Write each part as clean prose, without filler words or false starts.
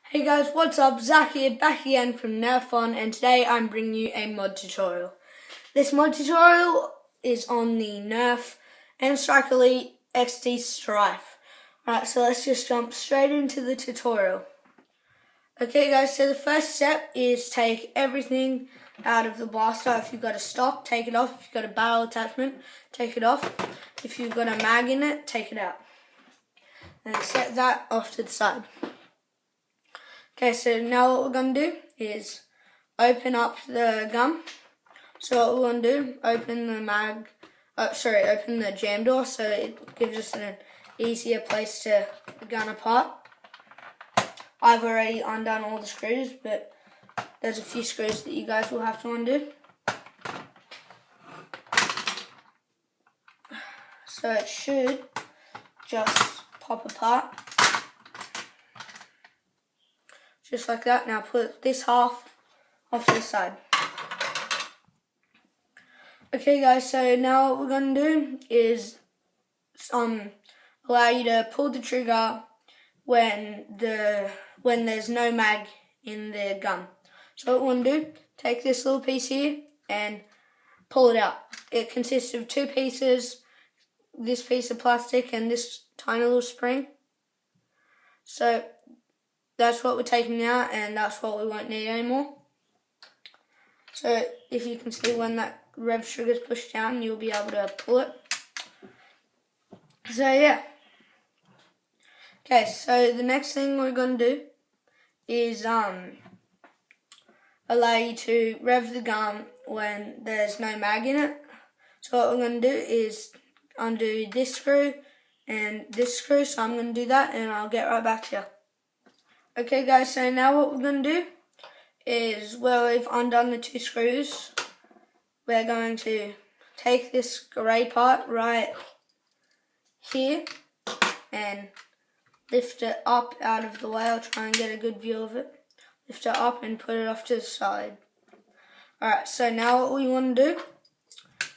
Hey guys, what's up? Zach here, back again from Nerfon, and today I'm bringing you a mod tutorial. This mod tutorial is on the Nerf and Strike Elite XD Strife. Alright, so let's just jump straight into the tutorial. Okay guys, so the first step is take everything out of the blaster. If you've got a stock, take it off. If you've got a barrel attachment, take it off. If you've got a mag in it, take it out. And set that off to the side. Okay, so now what we're going to do is open up the gun. So what we're going to do, open the jam door so it gives us an easier place to the gun apart. I've already undone all the screws, but there's a few screws that you guys will have to undo. So it should just pop apart. Just like that. Now put this half off to the side. Okay guys, so now what we're going to do is allow you to pull the trigger when there's no mag in the gun. So what we want to do, take this little piece here and pull it out. It consists of two pieces, this piece of plastic and this tiny little spring. So that's what we're taking out, and that's what we won't need anymore. So if you can see, when that rev trigger is pushed down, you'll be able to pull it. So yeah. Okay, so the next thing we're going to do is allow you to rev the gun when there's no mag in it. So what we're going to do is undo this screw and this screw. So I'm going to do that and I'll get right back to you. Okay guys, so now what we're going to do is, well, we've undone the two screws. We're going to take this grey part right here and lift it up out of the way. I'll try and get a good view of it. Lift it up and put it off to the side. Alright, so now what we want to do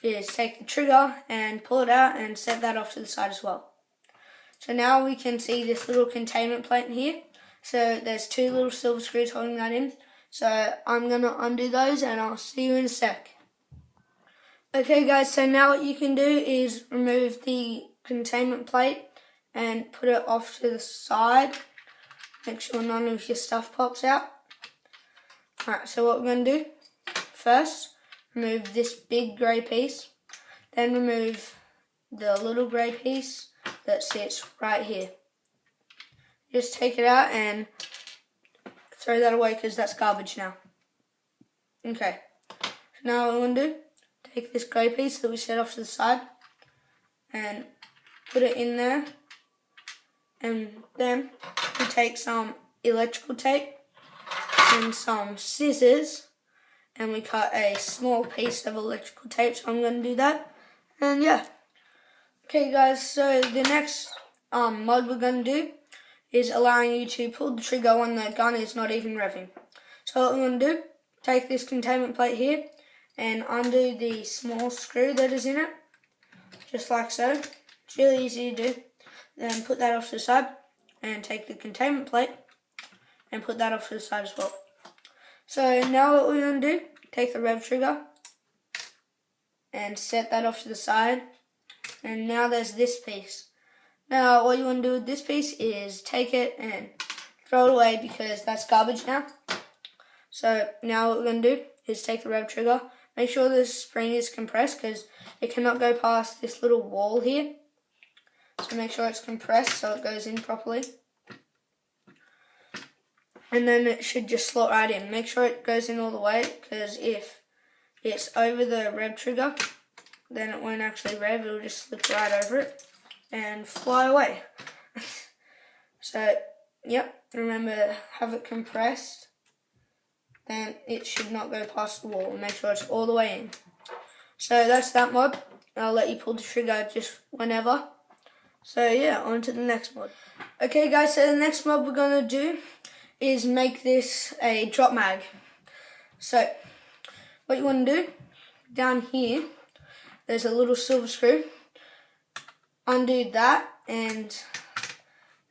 is take the trigger and pull it out and set that off to the side as well. So now we can see this little containment plate in here. So there's two little silver screws holding that in. So I'm going to undo those and I'll see you in a sec. Okay guys, so now what you can do is remove the containment plate and put it off to the side. Make sure none of your stuff pops out. Alright, so what we're going to do, first remove this big grey piece, then remove the little grey piece that sits right here. Just take it out and throw that away because that's garbage now. Okay, so now what we want to do, take this grey piece that we set off to the side and put it in there, and then we take some electrical tape and some scissors and we cut a small piece of electrical tape. So I'm going to do that, and yeah. Okay guys, so the next mod we're going to do is allowing you to pull the trigger when the gun is not even revving. So what we want to do, take this containment plate here and undo the small screw that is in it, just like so. It's really easy to do. Then put that off to the side and take the containment plate and put that off to the side as well. So now what we're going to do, take the rev trigger and set that off to the side, and now there's this piece. Now what you want to do with this piece is take it and throw it away because that's garbage now. So now what we're going to do is take the rev trigger, make sure the spring is compressed because it cannot go past this little wall here. So make sure it's compressed so it goes in properly. And then it should just slot right in. Make sure it goes in all the way, because if it's over the rev trigger, then it won't actually rev, it'll just slip right over it and fly away. So, yep, remember, have it compressed, then it should not go past the wall. Make sure it's all the way in. So that's that mod. I'll let you pull the trigger just whenever. So yeah, on to the next mod. Okay guys, so the next mod we're going to do is make this a drop mag. So, what you want to do, down here, there's a little silver screw. Undo that and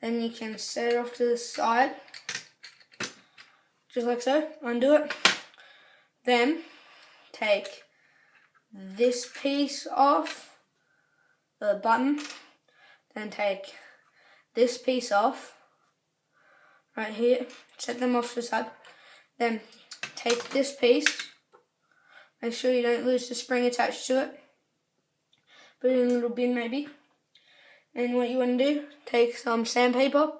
then you can set it off to the side just like so, undo it. Then take this piece off, the button, then take this piece off, right here, set them off to the side, then take this piece, make sure you don't lose the spring attached to it, put it in a little bin maybe, and what you want to do, take some sandpaper,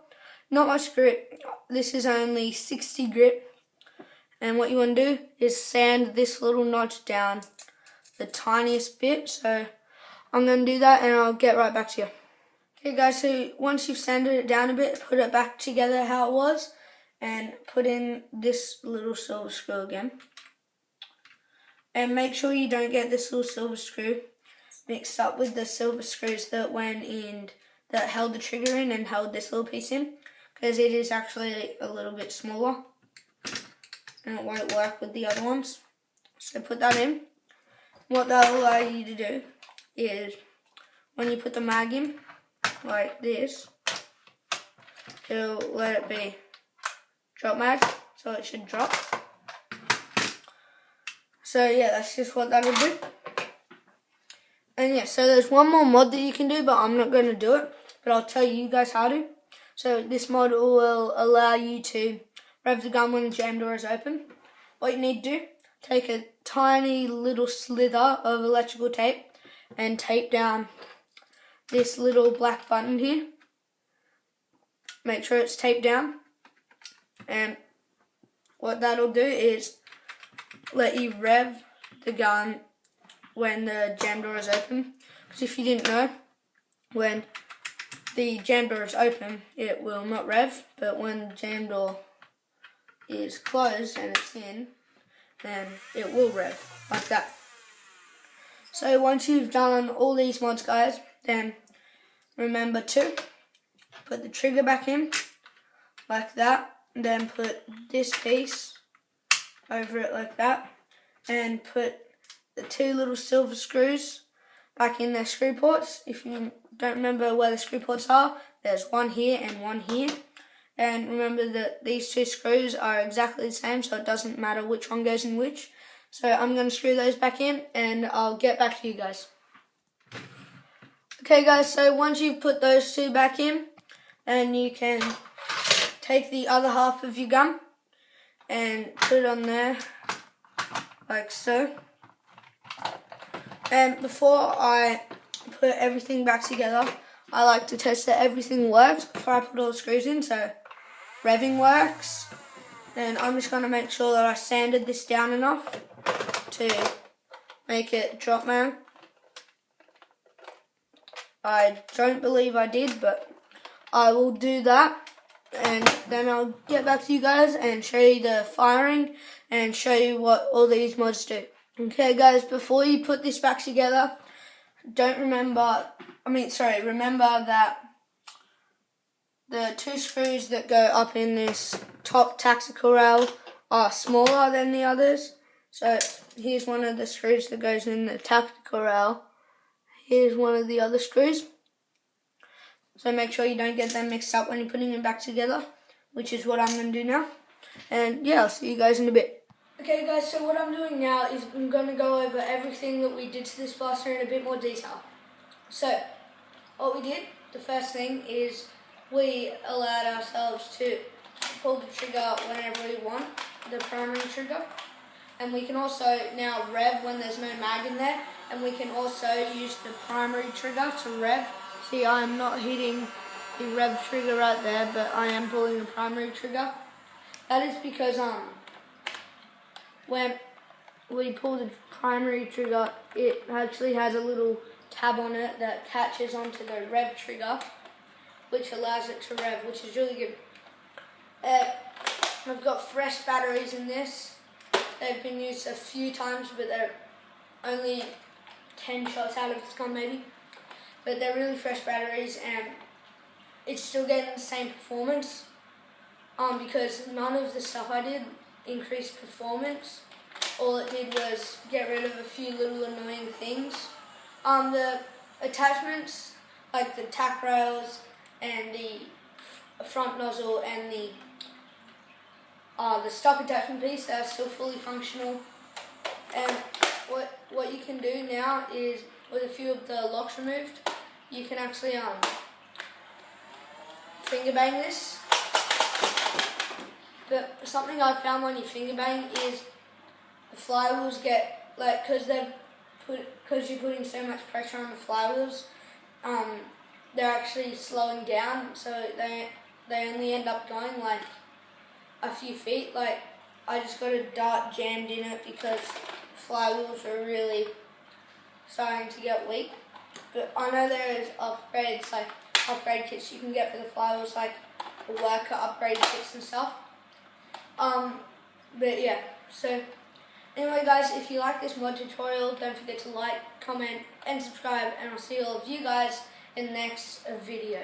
not much grit, this is only 60 grit, and what you want to do is sand this little notch down the tiniest bit, so I'm going to do that and I'll get right back to you. Okay guys, so once you've sanded it down a bit, put it back together how it was and put in this little silver screw again. And make sure you don't get this little silver screw mixed up with the silver screws that went in, that held the trigger in and held this little piece in, because it is actually a little bit smaller and it won't work with the other ones. So put that in. What that will allow you to do is when you put the mag in, like this, it'll let it be drop mag, so it should drop. So yeah, that's just what that'll do. And yeah, so there's one more mod that you can do, but I'm not going to do it, but I'll tell you guys how to. So this mod will allow you to rev the gun when the jam door is open. What you need to do, take a tiny little slither of electrical tape and tape down this little black button here. Make sure it's taped down, and what that'll do is let you rev the gun when the jam door is open. Because if you didn't know, when the jam door is open, it will not rev, but when the jam door is closed and it's in, then it will rev, like that. So once you've done all these mods, guys, then remember to put the trigger back in, like that, and then put this piece over it like that, and put the two little silver screws back in their screw ports. If you don't remember where the screw ports are, there's one here and one here. And remember that these two screws are exactly the same, so it doesn't matter which one goes in which. So I'm going to screw those back in and I'll get back to you guys. Okay guys, so once you've put those two back in, and you can take the other half of your gun and put it on there like so. And before I put everything back together, I like to test that everything works before I put all the screws in. So revving works, and I'm just going to make sure that I sanded this down enough to make it drop mag. I don't believe I did, but I will do that, and then I'll get back to you guys and show you the firing and show you what all these mods do. Okay guys, before you put this back together, remember that the two screws that go up in this top tactical rail are smaller than the others. So here's one of the screws that goes in the tactical rail. Here's one of the other screws. So make sure you don't get them mixed up when you're putting them back together, which is what I'm going to do now. And yeah, I'll see you guys in a bit. Okay guys, so what I'm doing now is I'm going to go over everything that we did to this blaster in a bit more detail. So, what we did, the first thing is we allowed ourselves to pull the trigger whenever we want, the primary trigger. And we can also now rev when there's no mag in there, and we can also use the primary trigger to rev. See, I'm not hitting the rev trigger right there, but I am pulling the primary trigger. That is because when we pull the primary trigger, it actually has a little tab on it that catches onto the rev trigger, which allows it to rev, which is really good. I've got fresh batteries in this. They've been used a few times, but they're only 10 shots out of this gun maybe. But they're really fresh batteries, and it's still getting the same performance because none of the stuff I did increased performance. All it did was get rid of a few little annoying things. The attachments, like the tack rails and the front nozzle and the the stock attachment piece that are still fully functional. And what you can do now is, with a few of the locks removed, you can actually finger bang this. But something I've found when you finger bang is the flywheels get, like, because you're putting so much pressure on the flywheels, they're actually slowing down, so they only end up going like a few feet. Like, I just got a dart jammed in it because flywheels are really starting to get weak. But I know there is upgrades, like upgrade kits you can get for the flywheels, like the worker upgrade kits and stuff. But yeah, so anyway guys, if you like this mod tutorial, don't forget to like, comment and subscribe, and I'll see all of you guys in the next video.